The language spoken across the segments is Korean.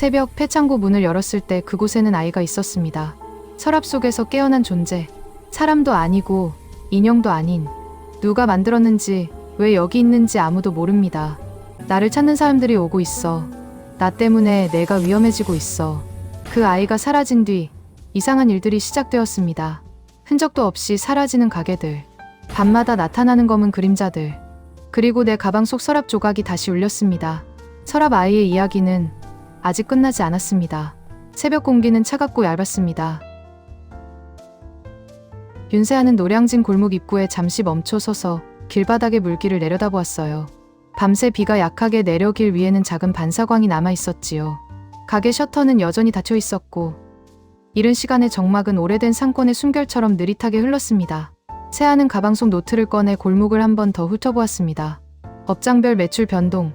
새벽 폐창고 문을 열었을 때 그곳에는 아이가 있었습니다. 서랍 속에서 깨어난 존재. 사람도 아니고 인형도 아닌, 누가 만들었는지 왜 여기 있는지 아무도 모릅니다. 나를 찾는 사람들이 오고 있어. 나 때문에 내가 위험해지고 있어. 그 아이가 사라진 뒤 이상한 일들이 시작되었습니다. 흔적도 없이 사라지는 가게들, 밤마다 나타나는 검은 그림자들, 그리고 내 가방 속 서랍 조각이 다시 울렸습니다. 서랍 아이의 이야기는 아직 끝나지 않았습니다. 새벽 공기는 차갑고 얇았습니다. 윤세아는 노량진 골목 입구에 잠시 멈춰 서서 길바닥의 물길을 내려다보았어요. 밤새 비가 약하게 내려 길 위에는 작은 반사광이 남아 있었지요. 가게 셔터는 여전히 닫혀 있었고, 이른 시간에 정막은 오래된 상권의 숨결처럼 느릿하게 흘렀습니다. 세아는 가방 속 노트를 꺼내 골목을 한 번 더 훑어보았습니다. 업장별 매출 변동,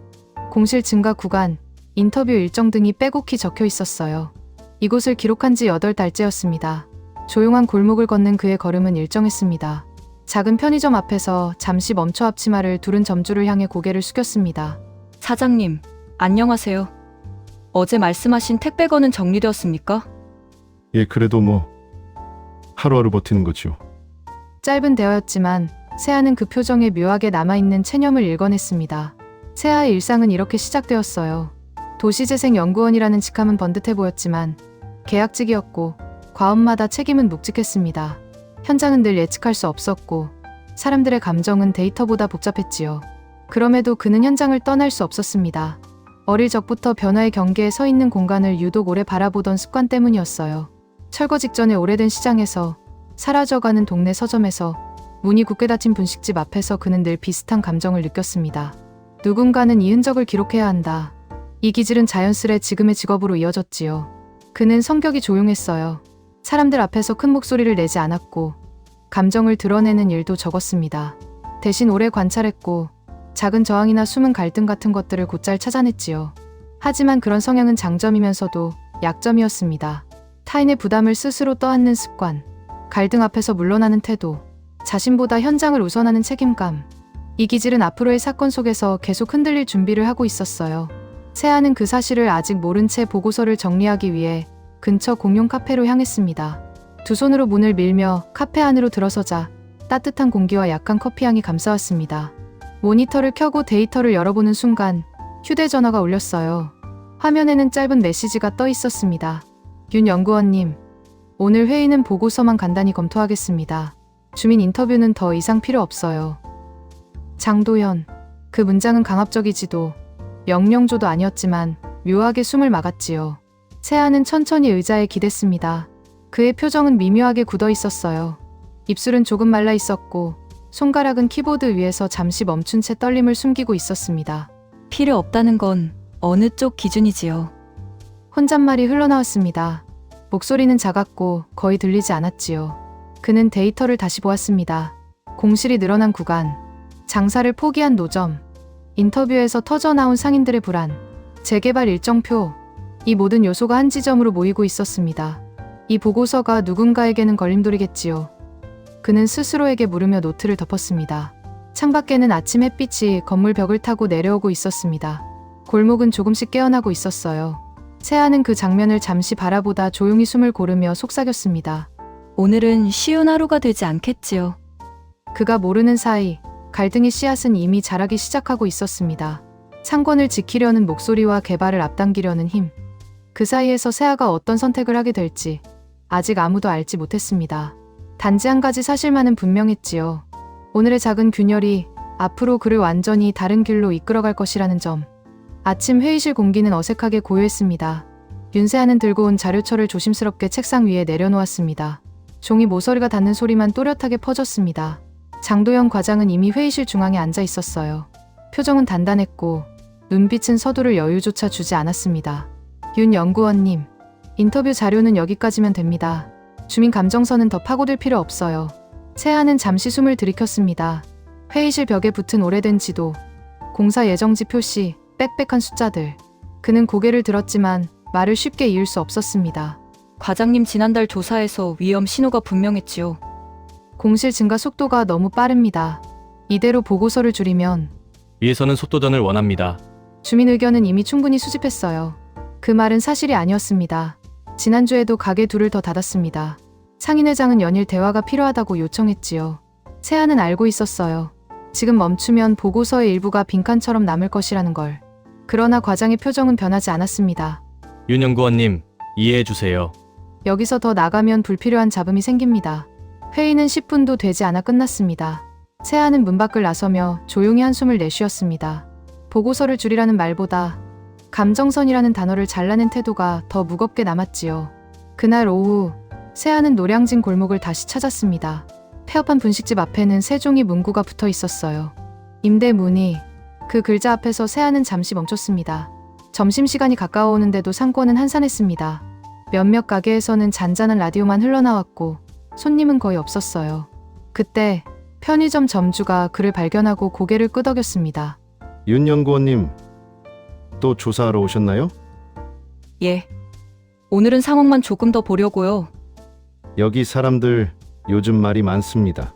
공실 증가 구간, 인터뷰 일정 등이 빼곡히 적혀 있었어요. 이곳을 기록한 지 8달째였습니다. 조용한 골목을 걷는 그의 걸음은 일정했습니다. 작은 편의점 앞에서 잠시 멈춰 앞치마를 두른 점주를 향해 고개를 숙였습니다. 사장님, 안녕하세요. 어제 말씀하신 택배건은 정리되었습니까? 예, 그래도 뭐 하루하루 버티는 거죠. 짧은 대화였지만 세아는 그 표정에 묘하게 남아있는 체념을 읽어냈습니다. 세아의 일상은 이렇게 시작되었어요. 도시재생연구원이라는 직함은 번듯해 보였지만 계약직이었고 과업마다 책임은 묵직했습니다. 현장은 늘 예측할 수 없었고 사람들의 감정은 데이터보다 복잡했지요. 그럼에도 그는 현장을 떠날 수 없었습니다. 어릴 적부터 변화의 경계에 서 있는 공간을 유독 오래 바라보던 습관 때문이었어요. 철거 직전의 오래된 시장에서, 사라져가는 동네 서점에서, 문이 굳게 닫힌 분식집 앞에서 그는 늘 비슷한 감정을 느꼈습니다. 누군가는 이 흔적을 기록해야 한다. 이 기질은 자연스레 지금의 직업으로 이어졌지요. 그는 성격이 조용했어요. 사람들 앞에서 큰 목소리를 내지 않았고 감정을 드러내는 일도 적었습니다. 대신 오래 관찰했고 작은 저항이나 숨은 갈등 같은 것들을 곧잘 찾아냈지요. 하지만 그런 성향은 장점이면서도 약점이었습니다. 타인의 부담을 스스로 떠안는 습관, 갈등 앞에서 물러나는 태도, 자신보다 현장을 우선하는 책임감. 이 기질은 앞으로의 사건 속에서 계속 흔들릴 준비를 하고 있었어요. 세아는 그 사실을 아직 모른 채 보고서를 정리하기 위해 근처 공용 카페로 향했습니다. 두 손으로 문을 밀며 카페 안으로 들어서자 따뜻한 공기와 약한 커피향이 감싸왔습니다. 모니터를 켜고 데이터를 열어보는 순간 휴대전화가 울렸어요. 화면에는 짧은 메시지가 떠 있었습니다. 윤 연구원님, 오늘 회의는 보고서만 간단히 검토하겠습니다. 주민 인터뷰는 더 이상 필요 없어요. 장도연. 그 문장은 강압적이지도 명령조도 아니었지만 묘하게 숨을 막았지요. 세아는 천천히 의자에 기댔습니다. 그의 표정은 미묘하게 굳어 있었어요. 입술은 조금 말라 있었고 손가락은 키보드 위에서 잠시 멈춘 채 떨림을 숨기고 있었습니다. 필요 없다는 건 어느 쪽 기준이지요? 혼잣말이 흘러나왔습니다. 목소리는 작았고 거의 들리지 않았지요. 그는 데이터를 다시 보았습니다. 공실이 늘어난 구간, 장사를 포기한 노점, 인터뷰에서 터져나온 상인들의 불안, 재개발 일정표, 이 모든 요소가 한 지점으로 모이고 있었습니다. 이 보고서가 누군가에게는 걸림돌이겠지요. 그는 스스로에게 물으며 노트를 덮었습니다. 창밖에는 아침 햇빛이 건물 벽을 타고 내려오고 있었습니다. 골목은 조금씩 깨어나고 있었어요. 세아는 그 장면을 잠시 바라보다 조용히 숨을 고르며 속삭였습니다. 오늘은 쉬운 하루가 되지 않겠지요. 그가 모르는 사이 갈등의 씨앗은 이미 자라기 시작하고 있었습니다. 상권을 지키려는 목소리와 개발을 앞당기려는 힘. 그 사이에서 세아가 어떤 선택을 하게 될지 아직 아무도 알지 못했습니다. 단지 한 가지 사실만은 분명했지요. 오늘의 작은 균열이 앞으로 그를 완전히 다른 길로 이끌어갈 것이라는 점. 아침 회의실 공기는 어색하게 고요했습니다. 윤세아는 들고 온 자료철을 조심스럽게 책상 위에 내려놓았습니다. 종이 모서리가 닿는 소리만 또렷하게 퍼졌습니다. 장도연 과장은 이미 회의실 중앙에 앉아 있었어요. 표정은 단단했고 눈빛은 서두를 여유조차 주지 않았습니다. 윤 연구원님, 인터뷰 자료는 여기까지면 됩니다. 주민 감정선은 더 파고들 필요 없어요. 세아는 잠시 숨을 들이켰습니다. 회의실 벽에 붙은 오래된 지도, 공사 예정지 표시, 빽빽한 숫자들. 그는 고개를 들었지만 말을 쉽게 이을 수 없었습니다. 과장님 지난달 조사에서 위험 신호가 분명했지요. 공실 증가 속도가 너무 빠릅니다. 이대로 보고서를 줄이면 위에서는 속도전을 원합니다. 주민 의견은 이미 충분히 수집했어요. 그 말은 사실이 아니었습니다. 지난주에도 가게 둘을 더 닫았습니다. 상인회장은 연일 대화가 필요하다고 요청했지요. 세아는 알고 있었어요. 지금 멈추면 보고서의 일부가 빈칸처럼 남을 것이라는 걸. 그러나 과장의 표정은 변하지 않았습니다. 윤 연구원님, 이해해 주세요. 여기서 더 나가면 불필요한 잡음이 생깁니다. 회의는 10분도 되지 않아 끝났습니다. 세아는 문 밖을 나서며 조용히 한숨을 내쉬었습니다. 보고서를 줄이라는 말보다 감정선이라는 단어를 잘라낸 태도가 더 무겁게 남았지요. 그날 오후 세아는 노량진 골목을 다시 찾았습니다. 폐업한 분식집 앞에는 세 종이 문구가 붙어 있었어요. 임대 문의. 그 글자 앞에서 세아는 잠시 멈췄습니다. 점심시간이 가까워오는데도 상권은 한산했습니다. 몇몇 가게에서는 잔잔한 라디오만 흘러나왔고 손님은 거의 없었어요. 그때 편의점 점주가 그를 발견하고 고개를 끄덕였습니다. 윤 연구원님, 또 조사하러 오셨나요? 예. 오늘은 상황만 조금 더 보려고요. 여기 사람들 요즘 말이 많습니다.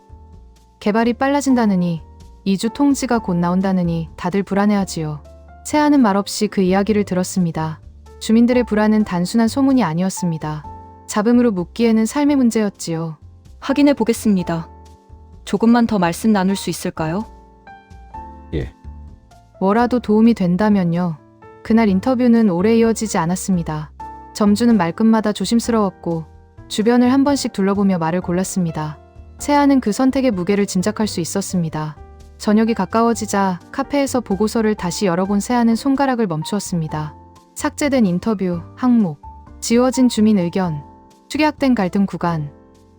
개발이 빨라진다느니 2주 통지가 곧 나온다느니 다들 불안해하지요. 세아는 말없이 그 이야기를 들었습니다. 주민들의 불안은 단순한 소문이 아니었습니다. 잡음으로 묻기에는 삶의 문제였지요. 확인해 보겠습니다. 조금만 더 말씀 나눌 수 있을까요? 예. 뭐라도 도움이 된다면요. 그날 인터뷰는 오래 이어지지 않았습니다. 점주는 말끝마다 조심스러웠고 주변을 한 번씩 둘러보며 말을 골랐습니다. 세아는 그 선택의 무게를 짐작할 수 있었습니다. 저녁이 가까워지자 카페에서 보고서를 다시 열어본 세아는 손가락을 멈추었습니다. 삭제된 인터뷰, 항목, 지워진 주민 의견, 축약된 갈등 구간.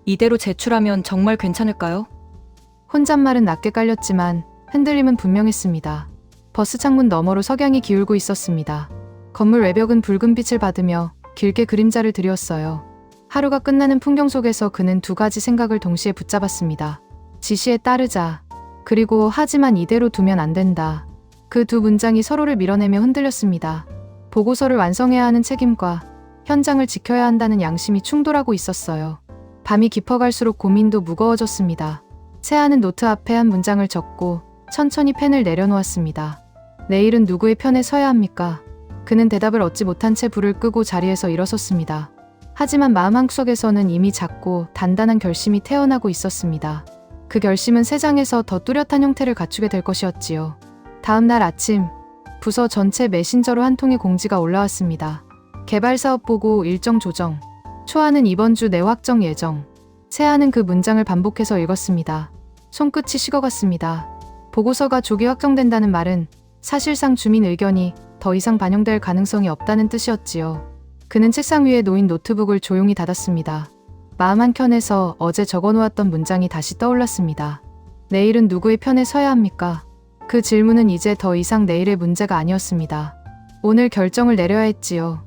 이대로 제출하면 정말 괜찮을까요? 혼잣말은 낮게 깔렸지만 흔들림은 분명했습니다. 버스 창문 너머로 석양이 기울고 있었습니다. 건물 외벽은 붉은 빛을 받으며 길게 그림자를 드리웠어요. 하루가 끝나는 풍경 속에서 그는 두 가지 생각을 동시에 붙잡았습니다. 지시에 따르자, 그리고 하지만 이대로 두면 안 된다. 그 두 문장이 서로를 밀어내며 흔들렸습니다. 보고서를 완성해야 하는 책임과 현장을 지켜야 한다는 양심이 충돌하고 있었어요. 밤이 깊어갈수록 고민도 무거워졌습니다. 세아는 노트 앞에 한 문장을 적고 천천히 펜을 내려놓았습니다. 내일은 누구의 편에 서야 합니까? 그는 대답을 얻지 못한 채 불을 끄고 자리에서 일어섰습니다. 하지만 마음 한구석에서는 이미 작고 단단한 결심이 태어나고 있었습니다. 그 결심은 세 장에서 더 뚜렷한 형태를 갖추게 될 것이었지요. 다음 날 아침, 부서 전체 메신저로 한 통의 공지가 올라왔습니다. 개발사업 보고 일정 조정, 초안은 이번 주 내 확정 예정. 세아는 그 문장을 반복해서 읽었습니다. 손끝이 식어갔습니다. 보고서가 조기 확정된다는 말은 사실상 주민 의견이 더 이상 반영될 가능성이 없다는 뜻이었지요. 그는 책상 위에 놓인 노트북을 조용히 닫았습니다. 마음 한켠에서 어제 적어놓았던 문장이 다시 떠올랐습니다. 내일은 누구의 편에 서야 합니까? 그 질문은 이제 더 이상 내일의 문제가 아니었습니다. 오늘 결정을 내려야 했지요.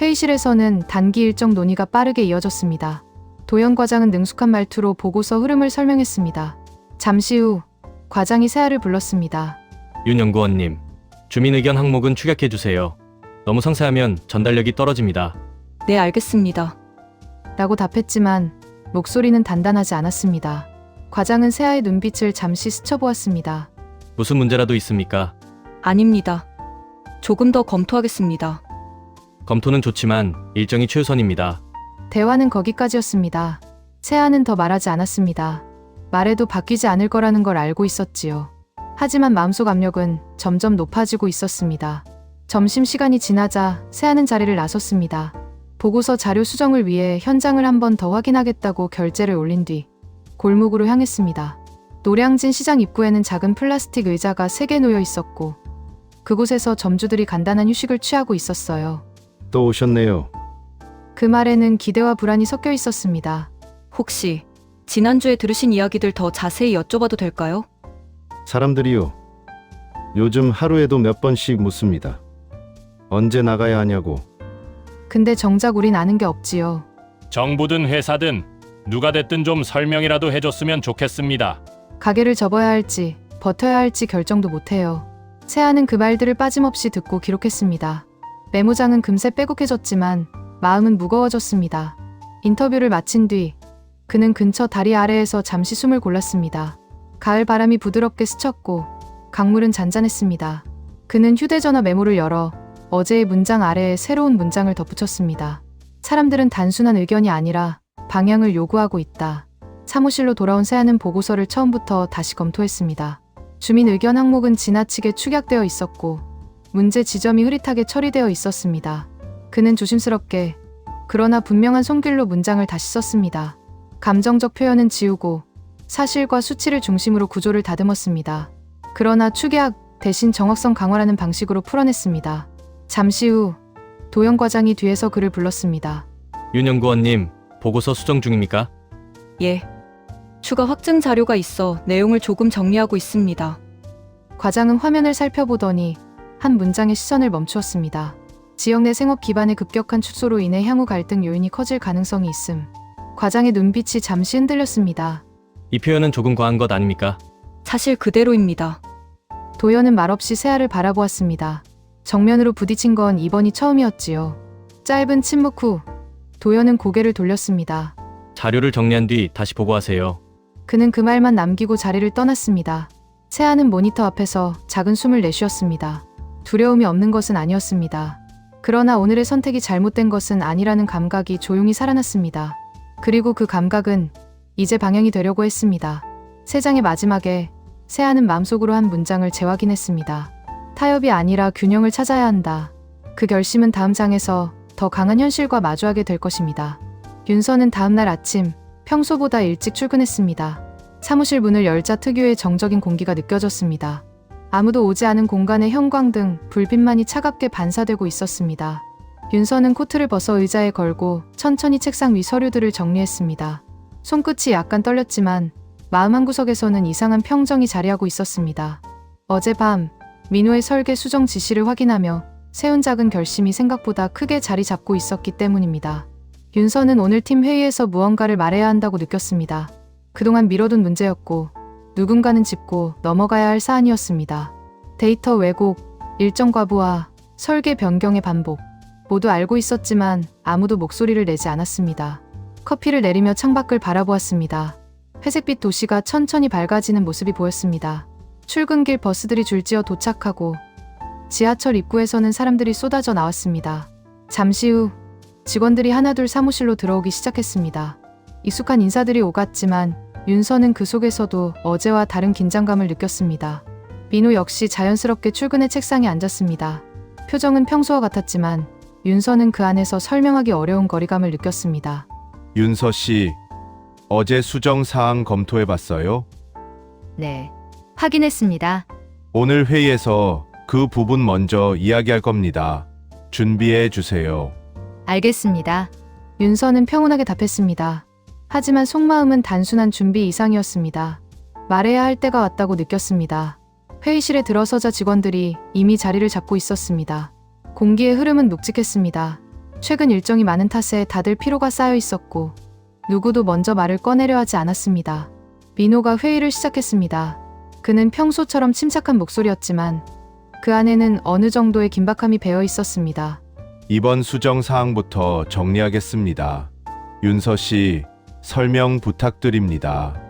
회의실에서는 단기 일정 논의가 빠르게 이어졌습니다. 도연 과장은 능숙한 말투로 보고서 흐름을 설명했습니다. 잠시 후 과장이 세아를 불렀습니다. 윤 연구원님, 주민 의견 항목은 축약해 주세요. 너무 상세하면 전달력이 떨어집니다. 네, 알겠습니다. 라고 답했지만 목소리는 단단하지 않았습니다. 과장은 세아의 눈빛을 잠시 스쳐보았습니다. 무슨 문제라도 있습니까? 아닙니다. 조금 더 검토하겠습니다. 검토는 좋지만 일정이 최우선입니다. 대화는 거기까지였습니다. 세아는 더 말하지 않았습니다. 말해도 바뀌지 않을 거라는 걸 알고 있었지요. 하지만 마음속 압력은 점점 높아지고 있었습니다. 점심시간이 지나자 세아는 자리를 나섰습니다. 보고서 자료 수정을 위해 현장을 한 번 더 확인하겠다고 결제를 올린 뒤 골목으로 향했습니다. 노량진 시장 입구에는 작은 플라스틱 의자가 3개 놓여 있었고 그곳에서 점주들이 간단한 휴식을 취하고 있었어요. 또 오셨네요. 그 말에는 기대와 불안이 섞여 있었습니다. 혹시 지난주에 들으신 이야기들 더 자세히 여쭤봐도 될까요? 사람들이요. 요즘 하루에도 몇 번씩 묻습니다. 언제 나가야 하냐고. 근데 정작 우린 아는 게 없지요. 정부든 회사든 누가 됐든 좀 설명이라도 해줬으면 좋겠습니다. 가게를 접어야 할지 버텨야 할지 결정도 못해요. 세아는 그 말들을 빠짐없이 듣고 기록했습니다. 메모장은 금세 빼곡해졌지만 마음은 무거워졌습니다. 인터뷰를 마친 뒤 그는 근처 다리 아래에서 잠시 숨을 골랐습니다. 가을 바람이 부드럽게 스쳤고 강물은 잔잔했습니다. 그는 휴대전화 메모를 열어 어제의 문장 아래에 새로운 문장을 덧붙였습니다. 사람들은 단순한 의견이 아니라 방향을 요구하고 있다. 사무실로 돌아온 세아는 보고서를 처음부터 다시 검토했습니다. 주민 의견 항목은 지나치게 축약되어 있었고 문제 지점이 흐릿하게 처리되어 있었습니다. 그는 조심스럽게 그러나 분명한 손길로 문장을 다시 썼습니다. 감정적 표현은 지우고 사실과 수치를 중심으로 구조를 다듬었습니다. 그러나 축약 대신 정확성 강화라는 방식으로 풀어냈습니다. 잠시 후 도영 과장이 뒤에서 그를 불렀습니다. 윤 연구원님, 보고서 수정 중입니까? 예. 추가 확증 자료가 있어 내용을 조금 정리하고 있습니다. 과장은 화면을 살펴보더니 한 문장에 시선을 멈추었습니다. 지역 내 생업 기반의 급격한 축소로 인해 향후 갈등 요인이 커질 가능성이 있음. 과장의 눈빛이 잠시 흔들렸습니다. 이 표현은 조금 과한 것 아닙니까? 사실 그대로입니다. 도연은 말없이 세아를 바라보았습니다. 정면으로 부딪힌 건 이번이 처음이었지요. 짧은 침묵 후 도연은 고개를 돌렸습니다. 자료를 정리한 뒤 다시 보고하세요. 그는 그 말만 남기고 자리를 떠났습니다. 세아는 모니터 앞에서 작은 숨을 내쉬었습니다. 두려움이 없는 것은 아니었습니다. 그러나 오늘의 선택이 잘못된 것은 아니라는 감각이 조용히 살아났습니다. 그리고 그 감각은 이제 방향이 되려고 했습니다. 세 장의 마지막에 세아는 마음속으로 한 문장을 재확인했습니다. 타협이 아니라 균형을 찾아야 한다. 그 결심은 다음 장에서 더 강한 현실과 마주하게 될 것입니다. 윤서는 다음날 아침 평소보다 일찍 출근했습니다. 사무실 문을 열자 특유의 정적인 공기가 느껴졌습니다. 아무도 오지 않은 공간에 형광등, 불빛만이 차갑게 반사되고 있었습니다. 윤서는 코트를 벗어 의자에 걸고 천천히 책상 위 서류들을 정리했습니다. 손끝이 약간 떨렸지만 마음 한구석에서는 이상한 평정이 자리하고 있었습니다. 어젯밤 민호의 설계 수정 지시를 확인하며 세운 작은 결심이 생각보다 크게 자리 잡고 있었기 때문입니다. 윤서는 오늘 팀 회의에서 무언가를 말해야 한다고 느꼈습니다. 그동안 미뤄둔 문제였고 누군가는 짚고 넘어가야 할 사안이었습니다. 데이터 왜곡, 일정 과부하, 설계 변경의 반복. 모두 알고 있었지만 아무도 목소리를 내지 않았습니다. 커피를 내리며 창밖을 바라보았습니다. 회색빛 도시가 천천히 밝아지는 모습이 보였습니다. 출근길 버스들이 줄지어 도착하고 지하철 입구에서는 사람들이 쏟아져 나왔습니다. 잠시 후 직원들이 하나둘 사무실로 들어오기 시작했습니다. 익숙한 인사들이 오갔지만 윤서는 그 속에서도 어제와 다른 긴장감을 느꼈습니다. 민호 역시 자연스럽게 출근의 책상에 앉았습니다. 표정은 평소와 같았지만 윤서는 그 안에서 설명하기 어려운 거리감을 느꼈습니다. 윤서 씨, 어제 수정 사항 검토해 봤어요? 네, 확인했습니다. 오늘 회의에서 그 부분 먼저 이야기할 겁니다. 준비해 주세요. 알겠습니다. 윤서는 평온하게 답했습니다. 하지만 속마음은 단순한 준비 이상이었습니다. 말해야 할 때가 왔다고 느꼈습니다. 회의실에 들어서자 직원들이 이미 자리를 잡고 있었습니다. 공기의 흐름은 묵직했습니다. 최근 일정이 많은 탓에 다들 피로가 쌓여 있었고 누구도 먼저 말을 꺼내려 하지 않았습니다. 민호가 회의를 시작했습니다. 그는 평소처럼 침착한 목소리였지만 그 안에는 어느 정도의 긴박함이 배어 있었습니다. 이번 수정 사항부터 정리하겠습니다. 윤서 씨, 설명 부탁드립니다.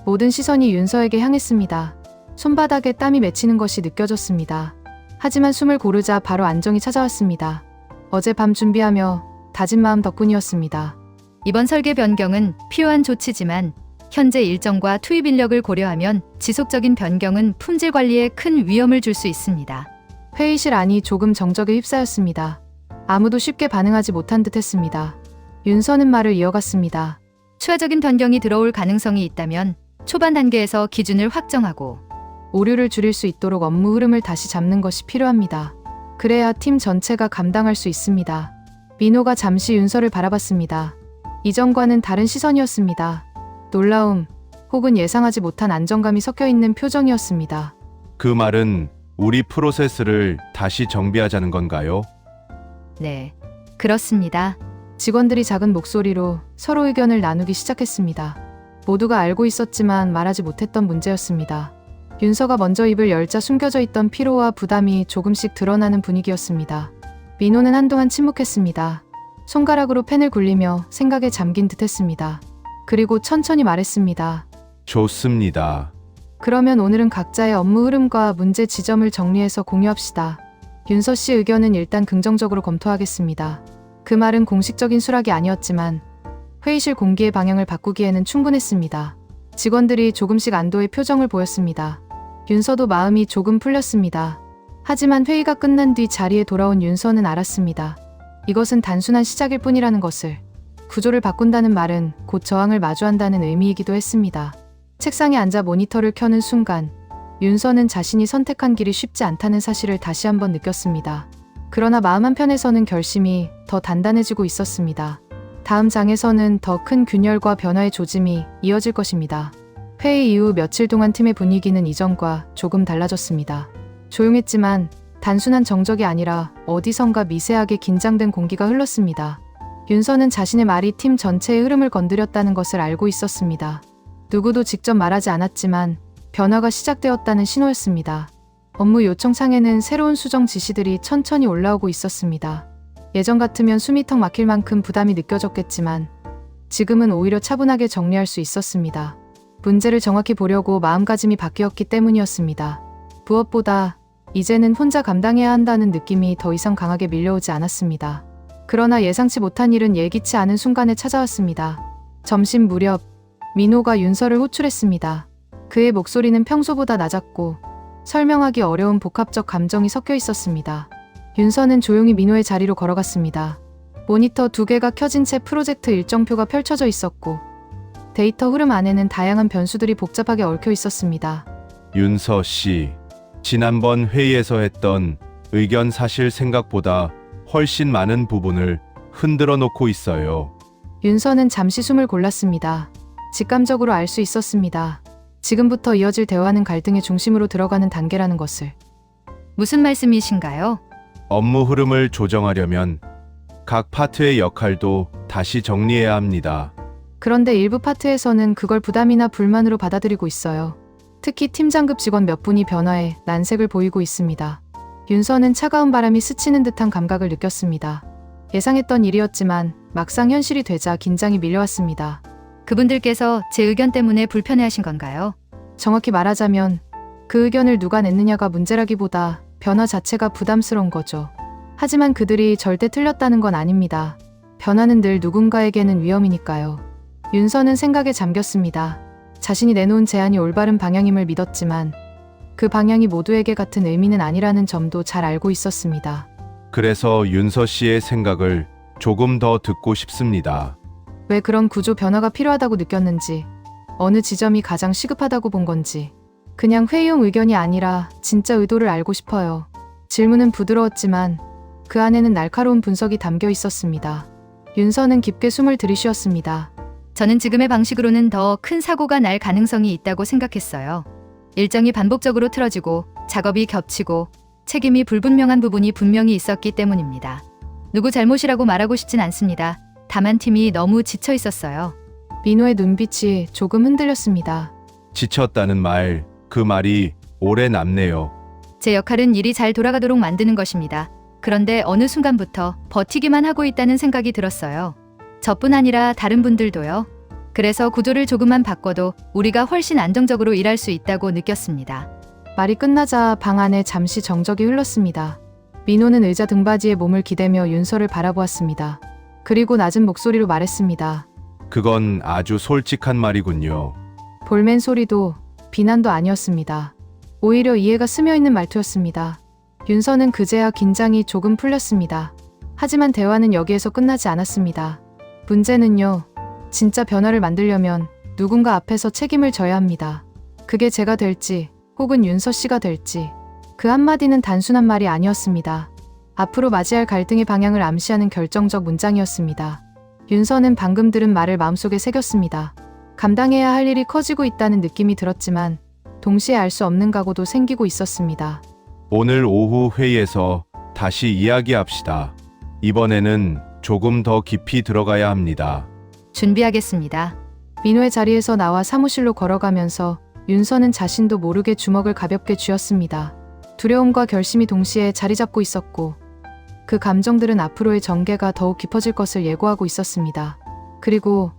모든 시선이 윤서에게 향했습니다. 손바닥에 땀이 맺히는 것이 느껴졌습니다. 하지만 숨을 고르자 바로 안정이 찾아왔습니다. 어젯밤 준비하며 다진 마음 덕분이었습니다. 이번 설계 변경은 필요한 조치지만 현재 일정과 투입 인력을 고려하면 지속적인 변경은 품질 관리에 큰 위험을 줄 수 있습니다. 회의실 안이 조금 정적에 휩싸였습니다. 아무도 쉽게 반응하지 못한 듯 했습니다. 윤서는 말을 이어갔습니다. 추가적인 변경이 들어올 가능성이 있다면 초반 단계에서 기준을 확정하고 오류를 줄일 수 있도록 업무 흐름을 다시 잡는 것이 필요합니다. 그래야 팀 전체가 감당할 수 있습니다. 민호가 잠시 윤서를 바라봤습니다. 이전과는 다른 시선이었습니다. 놀라움 혹은 예상하지 못한 안정감이 섞여 있는 표정이었습니다. 그 말은 우리 프로세스를 다시 정비하자는 건가요? 네, 그렇습니다. 직원들이 작은 목소리로 서로 의견을 나누기 시작했습니다. 모두가 알고 있었지만 말하지 못했던 문제였습니다. 윤서가 먼저 입을 열자 숨겨져 있던 피로와 부담이 조금씩 드러나는 분위기였습니다. 민호는 한동안 침묵했습니다. 손가락으로 펜을 굴리며 생각에 잠긴 듯했습니다. 그리고 천천히 말했습니다. 좋습니다. 그러면 오늘은 각자의 업무 흐름과 문제 지점을 정리해서 공유합시다. 윤서 씨 의견은 일단 긍정적으로 검토하겠습니다. 그 말은 공식적인 수락이 아니었지만 회의실 공기의 방향을 바꾸기에는 충분했습니다. 직원들이 조금씩 안도의 표정을 보였습니다. 윤서도 마음이 조금 풀렸습니다. 하지만 회의가 끝난 뒤 자리에 돌아온 윤서는 알았습니다. 이것은 단순한 시작일 뿐이라는 것을. 구조를 바꾼다는 말은 곧 저항을 마주한다는 의미이기도 했습니다. 책상에 앉아 모니터를 켜는 순간 윤서는 자신이 선택한 길이 쉽지 않다는 사실을 다시 한번 느꼈습니다. 그러나 마음 한편에서는 결심이 더 단단해지고 있었습니다. 다음 장에서는 더 큰 균열과 변화의 조짐이 이어질 것입니다. 회의 이후 며칠 동안 팀의 분위기는 이전과 조금 달라졌습니다. 조용했지만 단순한 정적이 아니라 어디선가 미세하게 긴장된 공기가 흘렀습니다. 윤서는 자신의 말이 팀 전체의 흐름을 건드렸다는 것을 알고 있었습니다. 누구도 직접 말하지 않았지만 변화가 시작되었다는 신호였습니다. 업무 요청창에는 새로운 수정 지시들이 천천히 올라오고 있었습니다. 예전 같으면 숨이 턱 막힐 만큼 부담이 느껴졌겠지만 지금은 오히려 차분하게 정리할 수 있었습니다. 문제를 정확히 보려고 마음가짐이 바뀌었기 때문이었습니다. 무엇보다 이제는 혼자 감당해야 한다는 느낌이 더 이상 강하게 밀려오지 않았습니다. 그러나 예상치 못한 일은 예기치 않은 순간에 찾아왔습니다. 점심 무렵 민호가 윤서를 호출했습니다. 그의 목소리는 평소보다 낮았고 설명하기 어려운 복합적 감정이 섞여 있었습니다. 윤서는 조용히 민호의 자리로 걸어갔습니다. 모니터 2개가 켜진 채 프로젝트 일정표가 펼쳐져 있었고 데이터 흐름 안에는 다양한 변수들이 복잡하게 얽혀 있었습니다. 윤서 씨, 지난번 회의에서 했던 의견 사실 생각보다 훨씬 많은 부분을 흔들어 놓고 있어요. 윤서는 잠시 숨을 골랐습니다. 직감적으로 알 수 있었습니다. 지금부터 이어질 대화는 갈등의 중심으로 들어가는 단계라는 것을. 무슨 말씀이신가요? 업무 흐름을 조정하려면 각 파트의 역할도 다시 정리해야 합니다. 그런데 일부 파트에서는 그걸 부담이나 불만으로 받아들이고 있어요. 특히 팀장급 직원 몇 분이 변화에 난색을 보이고 있습니다. 윤서는 차가운 바람이 스치는 듯한 감각을 느꼈습니다. 예상했던 일이었지만 막상 현실이 되자 긴장이 밀려왔습니다. 그분들께서 제 의견 때문에 불편해하신 건가요? 정확히 말하자면 그 의견을 누가 냈느냐가 문제라기보다 변화 자체가 부담스러운 거죠. 하지만 그들이 절대 틀렸다는 건 아닙니다. 변화는 늘 누군가에게는 위험이니까요. 윤서는 생각에 잠겼습니다. 자신이 내놓은 제안이 올바른 방향임을 믿었지만 그 방향이 모두에게 같은 의미는 아니라는 점도 잘 알고 있었습니다. 그래서 윤서 씨의 생각을 조금 더 듣고 싶습니다. 왜 그런 구조 변화가 필요하다고 느꼈는지, 어느 지점이 가장 시급하다고 본 건지, 그냥 회의용 의견이 아니라 진짜 의도를 알고 싶어요. 질문은 부드러웠지만 그 안에는 날카로운 분석이 담겨 있었습니다. 윤서는 깊게 숨을 들이쉬었습니다. 저는 지금의 방식으로는 더 큰 사고가 날 가능성이 있다고 생각했어요. 일정이 반복적으로 틀어지고 작업이 겹치고 책임이 불분명한 부분이 분명히 있었기 때문입니다. 누구 잘못이라고 말하고 싶진 않습니다. 다만 팀이 너무 지쳐 있었어요. 민호의 눈빛이 조금 흔들렸습니다. 지쳤다는 말, 그 말이 오래 남네요. 제 역할은 일이 잘 돌아가도록 만드는 것입니다. 그런데 어느 순간부터 버티기만 하고 있다는 생각이 들었어요. 저뿐 아니라 다른 분들도요. 그래서 구조를 조금만 바꿔도 우리가 훨씬 안정적으로 일할 수 있다고 느꼈습니다. 말이 끝나자 방 안에 잠시 정적이 흘렀습니다. 민호는 의자 등받이에 몸을 기대며 윤서를 바라보았습니다. 그리고 낮은 목소리로 말했습니다. 그건 아주 솔직한 말이군요. 볼멘 소리도 비난도 아니었습니다. 오히려 이해가 스며있는 말투였습니다. 윤서는 그제야 긴장이 조금 풀렸습니다. 하지만 대화는 여기에서 끝나지 않았습니다. 문제는요, 진짜 변화를 만들려면 누군가 앞에서 책임을 져야 합니다. 그게 제가 될지 혹은 윤서 씨가 될지. 그 한마디는 단순한 말이 아니었습니다. 앞으로 맞이할 갈등의 방향을 암시하는 결정적 문장이었습니다. 윤서는 방금 들은 말을 마음속에 새겼습니다. 감당해야 할 일이 커지고 있다는 느낌이 들었지만 동시에 알 수 없는 각오도 생기고 있었습니다. 오늘 오후 회의에서 다시 이야기합시다. 이번에는 조금 더 깊이 들어가야 합니다. 준비하겠습니다. 민호의 자리에서 나와 사무실로 걸어가면서 윤서는 자신도 모르게 주먹을 가볍게 쥐었습니다. 두려움과 결심이 동시에 자리 잡고 있었고 그 감정들은 앞으로의 전개가 더욱 깊어질 것을 예고하고 있었습니다. 그리고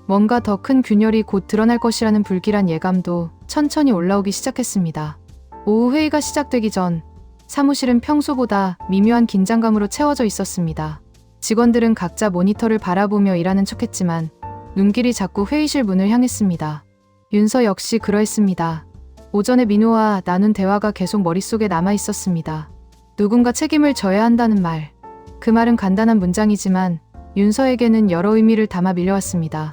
뭔가 더 큰 균열이 곧 드러날 것이라는 불길한 예감도 천천히 올라오기 시작했습니다. 오후 회의가 시작되기 전 사무실은 평소보다 미묘한 긴장감으로 채워져 있었습니다. 직원들은 각자 모니터를 바라보며 일하는 척했지만 눈길이 자꾸 회의실 문을 향했습니다. 윤서 역시 그러했습니다. 오전에 민호와 나눈 대화가 계속 머릿속에 남아 있었습니다. 누군가 책임을 져야 한다는 말. 그 말은 간단한 문장이지만 윤서에게는 여러 의미를 담아 밀려왔습니다.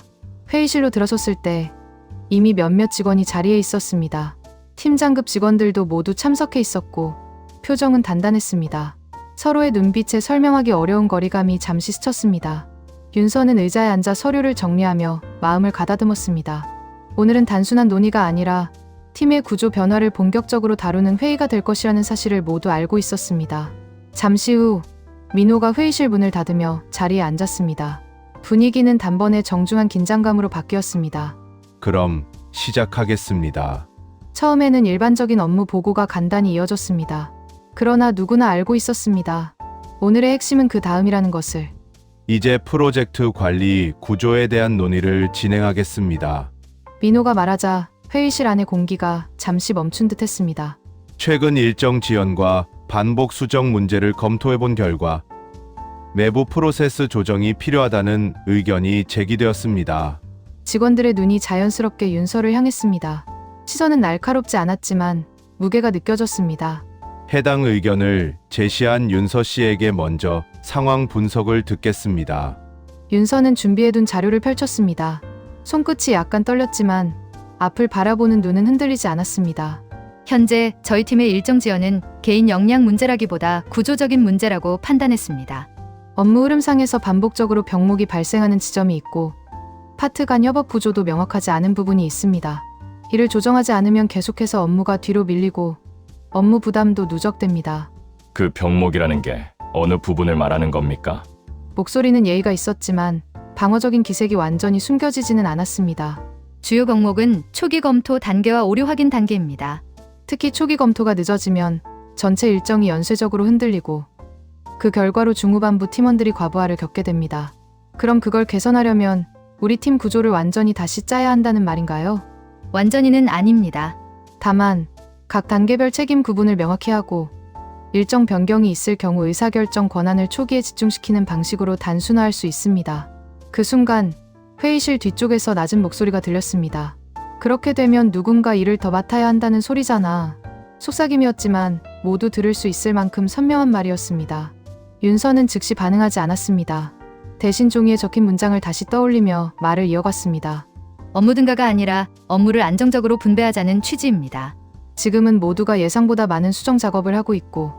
회의실로 들어섰을 때 이미 몇몇 직원이 자리에 있었습니다. 팀장급 직원들도 모두 참석해 있었고 표정은 단단했습니다. 서로의 눈빛에 설명하기 어려운 거리감이 잠시 스쳤습니다. 윤서는 의자에 앉아 서류를 정리하며 마음을 가다듬었습니다. 오늘은 단순한 논의가 아니라 팀의 구조 변화를 본격적으로 다루는 회의가 될 것이라는 사실을 모두 알고 있었습니다. 잠시 후 민호가 회의실 문을 닫으며 자리에 앉았습니다. 분위기는 단번에 정중한 긴장감으로 바뀌었습니다. 그럼 시작하겠습니다. 처음에는 일반적인 업무 보고가 간단히 이어졌습니다. 그러나 누구나 알고 있었습니다. 오늘의 핵심은 그 다음이라는 것을. 이제 프로젝트 관리 구조에 대한 논의를 진행하겠습니다. 민호가 말하자 회의실 안의 공기가 잠시 멈춘 듯 했습니다. 최근 일정 지연과 반복 수정 문제를 검토해 본 결과 내부 프로세스 조정이 필요하다는 의견이 제기되었습니다. 직원들의 눈이 자연스럽게 윤서를 향했습니다. 시선은 날카롭지 않았지만 무게가 느껴졌습니다. 해당 의견을 제시한 윤서 씨에게 먼저 상황 분석을 듣겠습니다. 윤서는 준비해둔 자료를 펼쳤습니다. 손끝이 약간 떨렸지만 앞을 바라보는 눈은 흔들리지 않았습니다. 현재 저희 팀의 일정 지연은 개인 역량 문제라기보다 구조적인 문제라고 판단했습니다. 업무 흐름상에서 반복적으로 병목이 발생하는 지점이 있고 파트 간 협업 구조도 명확하지 않은 부분이 있습니다. 이를 조정하지 않으면 계속해서 업무가 뒤로 밀리고 업무 부담도 누적됩니다. 그 병목이라는 게 어느 부분을 말하는 겁니까? 목소리는 예의가 있었지만 방어적인 기색이 완전히 숨겨지지는 않았습니다. 주요項목은 초기 검토 단계와 오류 확인 단계입니다. 특히 초기 검토가 늦어지면 전체 일정이 연쇄적으로 흔들리고 그 결과로 중후반부 팀원들이 과부하를 겪게 됩니다. 그럼 그걸 개선하려면 우리 팀 구조를 완전히 다시 짜야 한다는 말인가요? 완전히는 아닙니다. 다만 각 단계별 책임 구분을 명확히 하고 일정 변경이 있을 경우 의사결정 권한을 초기에 집중시키는 방식으로 단순화할 수 있습니다. 그 순간 회의실 뒤쪽에서 낮은 목소리가 들렸습니다. 그렇게 되면 누군가 일을 더 맡아야 한다는 소리잖아. 속삭임이었지만 모두 들을 수 있을 만큼 선명한 말이었습니다. 윤서는 즉시 반응하지 않았습니다. 대신 종이에 적힌 문장을 다시 떠올리며 말을 이어갔습니다. 업무 등가가 아니라 업무를 안정적으로 분배하자는 취지입니다. 지금은 모두가 예상보다 많은 수정 작업을 하고 있고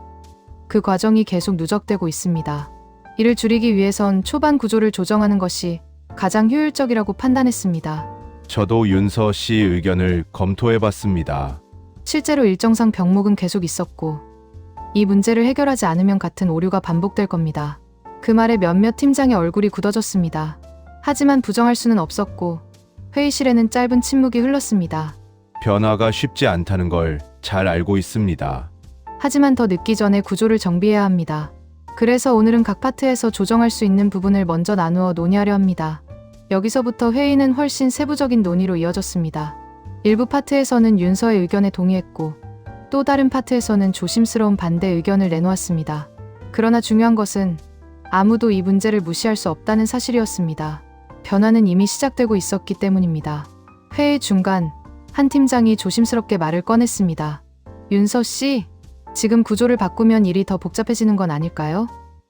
그 과정이 계속 누적되고 있습니다. 이를 줄이기 위해선 초반 구조를 조정하는 것이 가장 효율적이라고 판단했습니다. 저도 윤서 씨 의견을 검토해 봤습니다. 실제로 일정상 병목은 계속 있었고 이 문제를 해결하지 않으면 같은 오류가 반복될 겁니다. 그 말에 몇몇 팀장의 얼굴이 굳어졌습니다. 하지만 부정할 수는 없었고 회의실에는 짧은 침묵이 흘렀습니다. 변화가 쉽지 않다는 걸 잘 알고 있습니다. 하지만 더 늦기 전에 구조를 정비해야 합니다. 그래서 오늘은 각 파트에서 조정할 수 있는 부분을 먼저 나누어 논의하려 합니다. 여기서부터 회의는 훨씬 세부적인 논의로 이어졌습니다. 일부 파트에서는 윤서의 의견에 동의했고 또 다른 파트에서는 조심스러운 반대 의견을 내놓았습니다. 그러나 중요한 것은 아무도 이 문제를 무시할 수 없다는 사실이었습니다. 변화는 이미 시작되고 있었기 때문입니다. 회의 중간 한 팀장이 조심스럽게 말을 꺼냈습니다. 윤서 씨, 지금 구조를 바꾸면 일이 더 복잡해지는 건 아닐까요?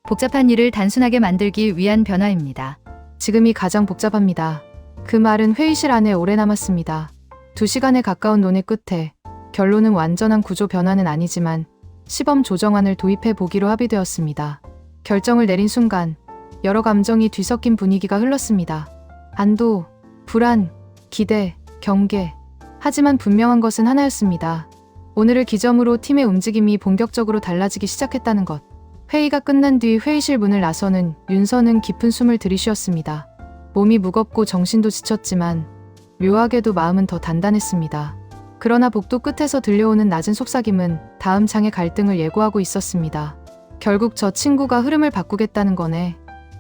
복잡한 일을 단순하게 만들기 위한 변화입니다. 지금이 가장 복잡합니다. 그 말은 회의실 안에 오래 남았습니다. 2시간에 가까운 논의 끝에 결론은 완전한 구조 변화는 아니지만 시범 조정안을 도입해 보기로 합의되었습니다. 결정을 내린 순간 여러 감정이 뒤섞인 분위기가 흘렀습니다. 안도, 불안, 기대, 경계. 하지만 분명한 것은 하나였습니다. 오늘을 기점으로 팀의 움직임이 본격적으로 달라지기 시작했다는 것. 회의가 끝난 뒤 회의실 문을 나서는 윤서는 깊은 숨을 들이쉬었습니다. 몸이 무겁고 정신도 지쳤지만 묘하게도 마음은 더 단단했습니다. 그러나 복도 끝에서 들려오는 낮은 속삭임은 다음 장의 갈등을 예고하고 있었습니다. 결국 저 친구가 흐름을 바꾸겠다는 거네.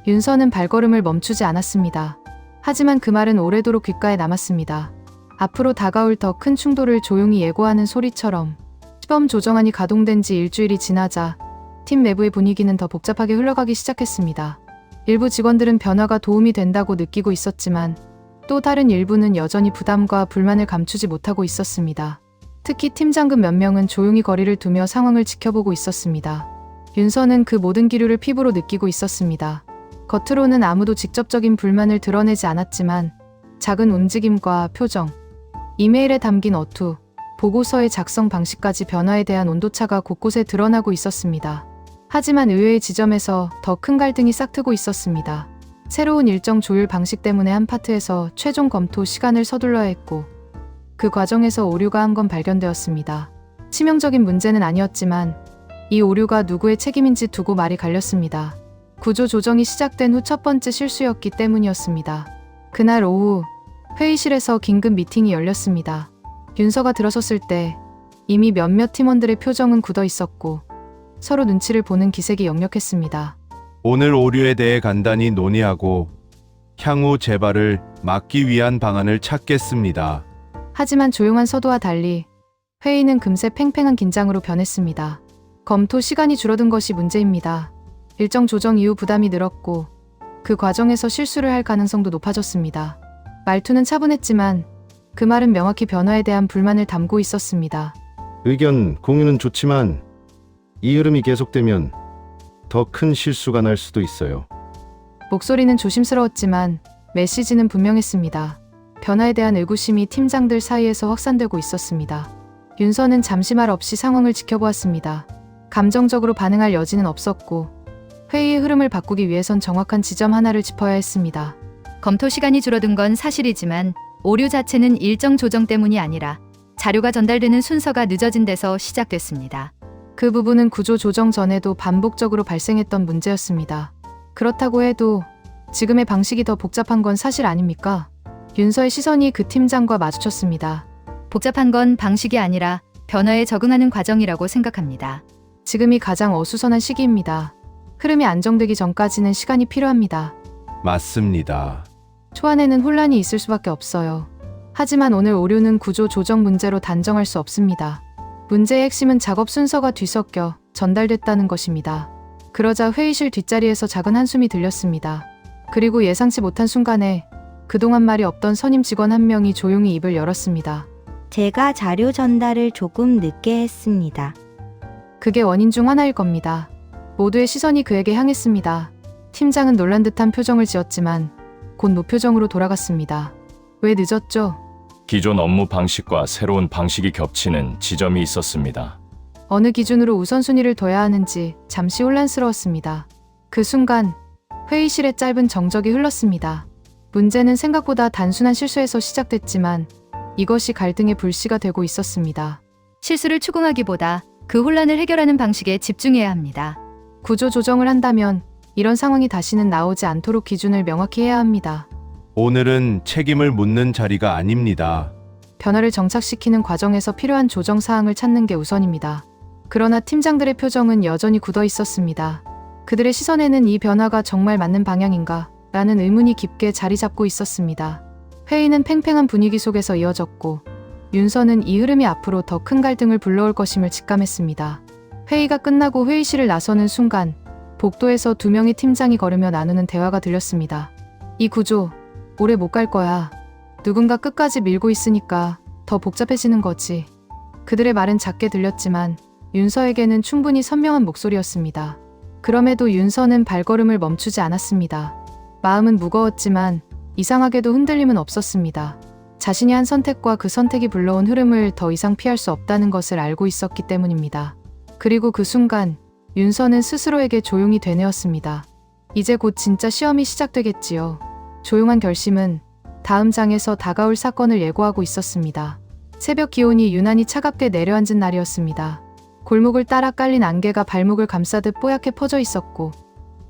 윤서는 발걸음을 멈추지 않았습니다. 하지만 그 말은 오래도록 귓가에 남았습니다. 앞으로 다가올 더 큰 충돌을 조용히 예고하는 소리처럼 시범 조정안이 가동된 지 일주일이 지나자 팀 내부의 분위기는 더 복잡하게 흘러가기 시작했습니다. 일부 직원들은 변화가 도움이 된다고 느끼고 있었지만 또 다른 일부는 여전히 부담과 불만을 감추지 못하고 있었습니다. 특히 팀장급 몇 명은 조용히 거리를 두며 상황을 지켜보고 있었습니다. 윤서는 그 모든 기류를 피부로 느끼고 있었습니다. 겉으로는 아무도 직접적인 불만을 드러내지 않았지만 작은 움직임과 표정, 이메일에 담긴 어투, 보고서의 작성 방식까지 변화에 대한 온도차가 곳곳에 드러나고 있었습니다. 하지만 의외의 지점에서 더 큰 갈등이 싹트고 있었습니다. 새로운 일정 조율 방식 때문에 한 파트에서 최종 검토 시간을 서둘러야 했고 그 과정에서 오류가 한 건 발견되었습니다. 치명적인 문제는 아니었지만 이 오류가 누구의 책임인지 두고 말이 갈렸습니다. 구조 조정이 시작된 후 첫 번째 실수였기 때문이었습니다. 그날 오후 회의실에서 긴급 미팅이 열렸습니다. 윤서가 들어섰을 때 이미 몇몇 팀원들의 표정은 굳어 있었고 서로 눈치를 보는 기색이 역력했습니다. 오늘 오류에 대해 간단히 논의하고 향후 재발을 막기 위한 방안을 찾겠습니다. 하지만 조용한 서두와 달리 회의는 금세 팽팽한 긴장으로 변했습니다. 검토 시간이 줄어든 것이 문제입니다. 일정 조정 이후 부담이 늘었고 그 과정에서 실수를 할 가능성도 높아졌습니다. 말투는 차분했지만 그 말은 명확히 변화에 대한 불만을 담고 있었습니다. 의견 공유는 좋지만 이 흐름이 계속되면 더 큰 실수가 날 수도 있어요. 목소리는 조심스러웠지만 메시지는 분명했습니다. 변화에 대한 의구심이 팀장들 사이에서 확산되고 있었습니다. 윤서는 잠시 말 없이 상황을 지켜보았습니다. 감정적으로 반응할 여지는 없었고 회의의 흐름을 바꾸기 위해선 정확한 지점 하나를 짚어야 했습니다. 검토 시간이 줄어든 건 사실이지만 오류 자체는 일정 조정 때문이 아니라 자료가 전달되는 순서가 늦어진 데서 시작됐습니다. 그 부분은 구조 조정 전에도 반복적으로 발생했던 문제였습니다. 그렇다고 해도 지금의 방식이 더 복잡한 건 사실 아닙니까? 윤서의 시선이 그 팀장과 마주쳤습니다. 복잡한 건 방식이 아니라 변화에 적응하는 과정이라고 생각합니다. 지금이 가장 어수선한 시기입니다. 흐름이 안정되기 전까지는 시간이 필요합니다. 맞습니다. 초안에는 혼란이 있을 수밖에 없어요. 하지만 오늘 오류는 구조 조정 문제로 단정할 수 없습니다. 문제의 핵심은 작업 순서가 뒤섞여 전달됐다는 것입니다. 그러자 회의실 뒷자리에서 작은 한숨이 들렸습니다. 그리고 예상치 못한 순간에 그동안 말이 없던 선임 직원 한 명이 조용히 입을 열었습니다. 제가 자료 전달을 조금 늦게 했습니다. 그게 원인 중 하나일 겁니다. 모두의 시선이 그에게 향했습니다. 팀장은 놀란 듯한 표정을 지었지만 곧 무표정으로 돌아갔습니다. 왜 늦었죠? 기존 업무 방식과 새로운 방식이 겹치는 지점이 있었습니다. 어느 기준으로 우선순위를 둬야 하는지 잠시 혼란스러웠습니다. 그 순간 회의실에 짧은 정적이 흘렀습니다. 문제는 생각보다 단순한 실수에서 시작됐지만 이것이 갈등의 불씨가 되고 있었습니다. 실수를 추궁하기보다 그 혼란을 해결하는 방식에 집중해야 합니다. 구조 조정을 한다면 이런 상황이 다시는 나오지 않도록 기준을 명확히 해야 합니다. 오늘은 책임을 묻는 자리가 아닙니다. 변화를 정착시키는 과정에서 필요한 조정 사항을 찾는 게 우선입니다. 그러나 팀장들의 표정은 여전히 굳어 있었습니다. 그들의 시선에는 이 변화가 정말 맞는 방향인가? 라는 의문이 깊게 자리 잡고 있었습니다. 회의는 팽팽한 분위기 속에서 이어졌고 윤서는 이 흐름이 앞으로 더 큰 갈등을 불러올 것임을 직감했습니다. 회의가 끝나고 회의실을 나서는 순간 복도에서 두 명의 팀장이 걸으며 나누는 대화가 들렸습니다. 이 구조 오래 못 갈 거야. 누군가 끝까지 밀고 있으니까 더 복잡해지는 거지. 그들의 말은 작게 들렸지만 윤서에게는 충분히 선명한 목소리였습니다. 그럼에도 윤서는 발걸음을 멈추지 않았습니다. 마음은 무거웠지만 이상하게도 흔들림은 없었습니다. 자신이 한 선택과 그 선택이 불러온 흐름을 더 이상 피할 수 없다는 것을 알고 있었기 때문입니다. 그리고 그 순간 윤서는 스스로에게 조용히 되뇌었습니다. 이제 곧 진짜 시험이 시작되겠지요. 조용한 결심은 다음 장에서 다가올 사건을 예고하고 있었습니다. 새벽 기온이 유난히 차갑게 내려앉은 날이었습니다. 골목을 따라 깔린 안개가 발목을 감싸듯 뽀얗게 퍼져 있었고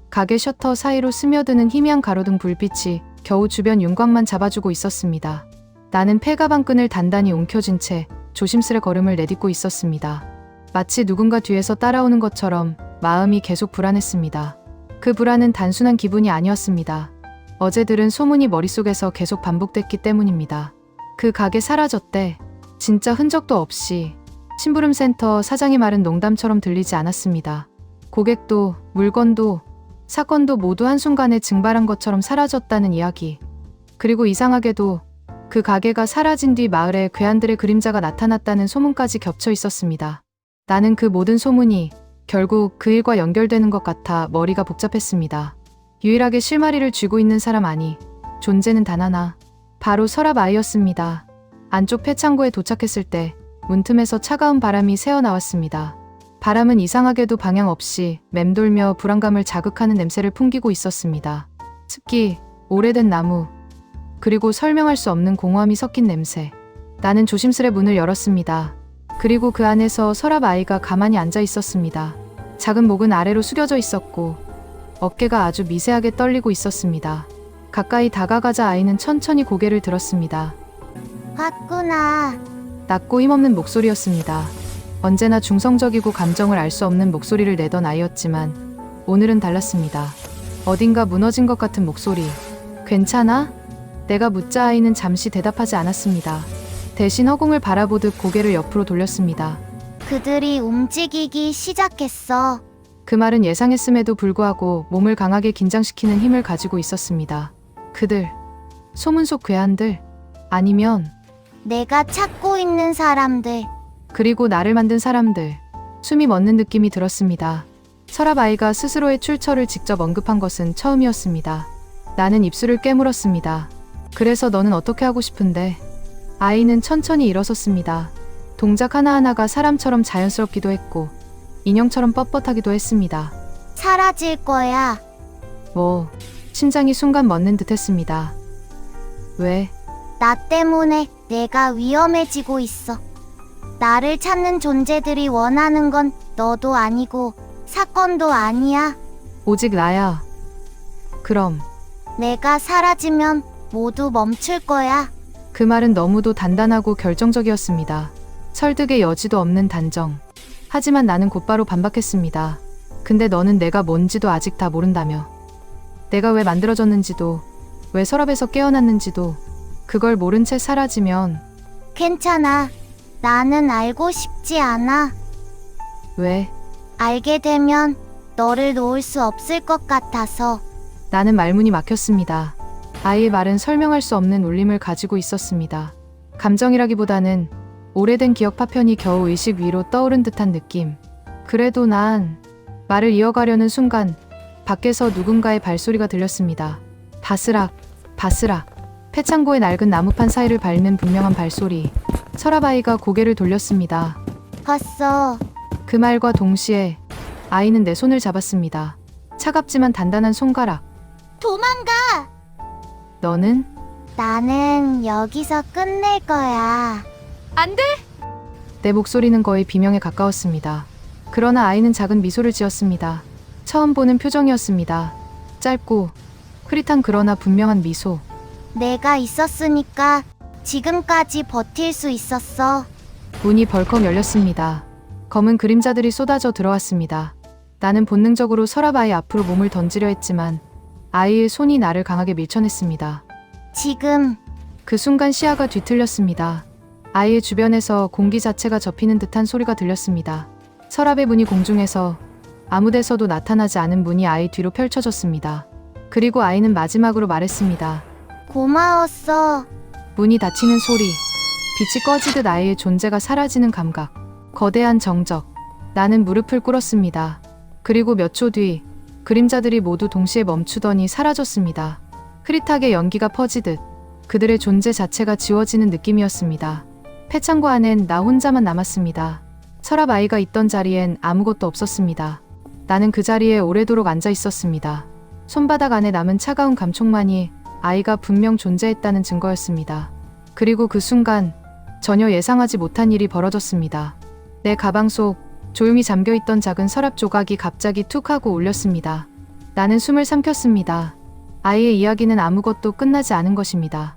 가게 셔터 사이로 스며드는 희미한 가로등 불빛이 겨우 주변 윤곽만 잡아주고 있었습니다. 나는 폐가방 끈을 단단히 움켜쥔 채 조심스레 걸음을 내딛고 있었습니다. 마치 누군가 뒤에서 따라오는 것처럼 마음이 계속 불안했습니다. 그 불안은 단순한 기분이 아니었습니다. 어제 들은 소문이 머릿속에서 계속 반복됐기 때문입니다. 그 가게 사라졌대. 진짜 흔적도 없이. 심부름센터 사장의 말은 농담처럼 들리지 않았습니다. 고객도, 물건도, 사건도 모두 한순간에 증발한 것처럼 사라졌다는 이야기. 그리고 이상하게도 그 가게가 사라진 뒤 마을에 괴한들의 그림자가 나타났다는 소문까지 겹쳐 있었습니다. 나는 그 모든 소문이 결국 그 일과 연결되는 것 같아 머리가 복잡했습니다. 유일하게 실마리를 쥐고 있는 사람 아니, 존재는 단 하나. 바로 서랍 아이였습니다. 안쪽 폐창고에 도착했을 때 문틈에서 차가운 바람이 새어나왔습니다. 바람은 이상하게도 방향 없이 맴돌며 불안감을 자극하는 냄새를 풍기고 있었습니다. 습기, 오래된 나무, 그리고 설명할 수 없는 공허함이 섞인 냄새. 나는 조심스레 문을 열었습니다. 그리고 그 안에서 서랍 아이가 가만히 앉아 있었습니다. 작은 목은 아래로 숙여져 있었고 어깨가 아주 미세하게 떨리고 있었습니다. 가까이 다가가자 아이는 천천히 고개를 들었습니다. 왔구나. 낮고 힘없는 목소리였습니다. 언제나 중성적이고 감정을 알 수 없는 목소리를 내던 아이였지만 오늘은 달랐습니다. 어딘가 무너진 것 같은 목소리. 괜찮아? 내가 묻자 아이는 잠시 대답하지 않았습니다. 대신 허공을 바라보듯 고개를 옆으로 돌렸습니다. 그들이 움직이기 시작했어. 그 말은 예상했음에도 불구하고 몸을 강하게 긴장시키는 힘을 가지고 있었습니다. 그들, 소문 속 괴한들, 아니면 내가 찾고 있는 사람들. 그리고 나를 만든 사람들. 숨이 멎는 느낌이 들었습니다. 서랍 아이가 스스로의 출처를 직접 언급한 것은 처음이었습니다. 나는 입술을 깨물었습니다. 그래서 너는 어떻게 하고 싶은데? 아이는 천천히 일어섰습니다. 동작 하나하나가 사람처럼 자연스럽기도 했고 인형처럼 뻣뻣하기도 했습니다. 사라질 거야. 뭐, 심장이 순간 멎는 듯 했습니다. 왜? 나 때문에 내가 위험해지고 있어. 나를 찾는 존재들이 원하는 건 너도 아니고 사건도 아니야. 오직 나야. 그럼 내가 사라지면 모두 멈출 거야. 그 말은 너무도 단단하고 결정적이었습니다. 설득의 여지도 없는 단정. 하지만 나는 곧바로 반박했습니다. 근데 너는 내가 뭔지도 아직 다 모른다며. 내가 왜 만들어졌는지도, 왜 서랍에서 깨어났는지도, 그걸 모른 채 사라지면. 괜찮아. 나는 알고 싶지 않아. 왜? 알게 되면 너를 놓을 수 없을 것 같아서. 나는 말문이 막혔습니다. 아이의 말은 설명할 수 없는 울림을 가지고 있었습니다. 감정이라기보다는 오래된 기억 파편이 겨우 의식 위로 떠오른 듯한 느낌. 그래도 난 말을 이어가려는 순간 밖에서 누군가의 발소리가 들렸습니다. 바스락, 바스락. 폐창고의 낡은 나무판 사이를 밟는 분명한 발소리. 서랍 아이가 고개를 돌렸습니다. 봤어. 그 말과 동시에 아이는 내 손을 잡았습니다. 차갑지만 단단한 손가락. 도망가. 너는? 나는 여기서 끝낼 거야. 내 목소리는 거의 비명에 가까웠습니다. 그러나 아이는 작은 미소를 지었습니다. 처음 보는 표정이었습니다. 짧고 흐릿한 그러나 분명한 미소. 내가 있었으니까 지금까지 버틸 수 있었어. 문이 벌컥 열렸습니다. 검은 그림자들이 쏟아져 들어왔습니다. 나는 본능적으로 서랍 아이 앞으로 몸을 던지려 했지만 아이의 손이 나를 강하게 밀쳐냈습니다. 지금 그 순간 시야가 뒤틀렸습니다. 아이의 주변에서 공기 자체가 접히는 듯한 소리가 들렸습니다. 서랍의 문이 공중에서 아무 데서도 나타나지 않은 문이 아이 뒤로 펼쳐졌습니다. 그리고 아이는 마지막으로 말했습니다. 고마웠어. 문이 닫히는 소리, 빛이 꺼지듯 아이의 존재가 사라지는 감각, 거대한 정적. 나는 무릎을 꿇었습니다. 그리고 몇 초 뒤 그림자들이 모두 동시에 멈추더니 사라졌습니다. 흐릿하게 연기가 퍼지듯 그들의 존재 자체가 지워지는 느낌이었습니다. 폐창고 안엔 나 혼자만 남았습니다. 서랍 아이가 있던 자리엔 아무것도 없었습니다. 나는 그 자리에 오래도록 앉아 있었습니다. 손바닥 안에 남은 차가운 감촉만이 아이가 분명 존재했다는 증거였습니다. 그리고 그 순간 전혀 예상하지 못한 일이 벌어졌습니다. 내 가방 속 조용히 잠겨있던 작은 서랍 조각이 갑자기 툭 하고 울렸습니다. 나는 숨을 삼켰습니다. 아이의 이야기는 아무것도 끝나지 않은 것입니다.